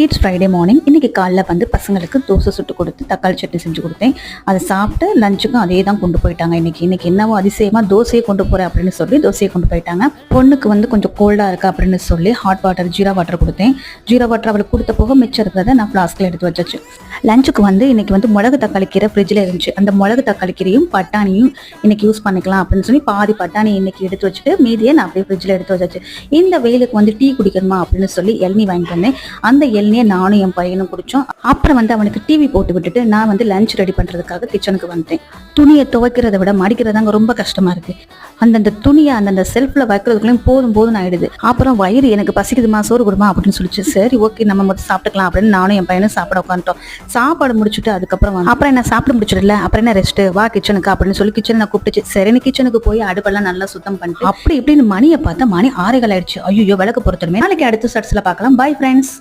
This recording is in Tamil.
It's Friday morning. இன்னைக்கு காலைல வந்து பசங்களுக்கு தோசை சுட்டு கொடுத்து தக்காளி சட்னி செஞ்சு கொடுத்தேன். அதை சாப்பிட்டு லஞ்சுக்கும் அதே தான் கொண்டு போயிட்டாங்க. இன்னைக்கு என்னவோ அதிசயமா தோசையை கொண்டு போறேன் அப்படின்னு சொல்லி தோசையை கொண்டு போயிட்டாங்க. பொண்ணுக்கு வந்து கொஞ்சம் கோல்டா இருக்கு அப்படின்னு சொல்லி ஹாட் வாட்டர் ஜீரா வாட்டர் கொடுத்தேன். ஜீரா வாட்டர் அவளுக்கு கொடுத்த போக மிச்சம் இருக்கிறத நான் ஃப்ளாஸ்கில் எடுத்து வச்சாச்சு. லஞ்சுக்கு வந்து இன்னைக்கு வந்து மிளகு தக்காளி கீரை ஃப்ரிட்ஜில் இருந்துச்சு. அந்த மிளகு தக்காளி கீரையும் பட்டாணியும் இன்னைக்கு யூஸ் பண்ணிக்கலாம் அப்படின்னு சொல்லி பாதி பட்டாணி இன்னைக்கு எடுத்து வச்சுட்டு மீதியை நான் அப்படியே ஃப்ரிட்ஜில் எடுத்து வச்சாச்சு. இந்த வெயிலுக்கு வந்து டீ குடிக்கணுமா அப்படின்னு சொல்லி இளநீ வாங்கிட்டு வந்தேன். அந்த இளநியை நானும் என் பையனும் குடிச்சோம். அப்புறம் வந்து அவனுக்கு டிவி போட்டு விட்டுட்டு நான் வந்து லஞ்ச் ரெடி பண்றதுக்காக கிச்சனுக்கு வந்தேன். துணியை துவைக்கிறத விட மடிக்கிறதாங்க ரொம்ப கஷ்டமா இருக்கு. அந்தந்த துணியை அந்தந்த செல்ஃப்ல வைக்கிறதுக்குள்ளேயும் போதும் ஆயிடுது. அப்புறம் வயிறு எனக்கு பசிக்குதுமா சோறு கொடுமா அப்படின்னு சொல்லிச்சு. சரி ஓகே நம்ம மட்டும் சாப்பிட்டுக்கலாம் அப்படின்னு நானும் என் பையனும் சாப்பிட உட்காந்துட்டோம். சாப்பாடு முடிச்சுட்டு அதுக்கப்புறம் அப்புறம் என்ன சாப்பிட முடிச்சிடல, அப்புறம் என்ன ரெஸ்ட் வா கிச்சனுக்கு அப்படின்னு சொல்லி கிச்சனை கூப்பிட்டுச்சு. சரின்னு கிச்சனுக்கு போய் அடுப்பெல்லாம் நல்லா சுத்தம் பண்ணிட்டு அப்படி இப்படின்னு மணியை பார்த்தா மணி 6 ஆயிடுச்சு. ஐயோ விளக்கு பொறுத்தருமே. நாளைக்கு அடுத்த சட்ஸ்ல பார்க்கலாம். Bye friends.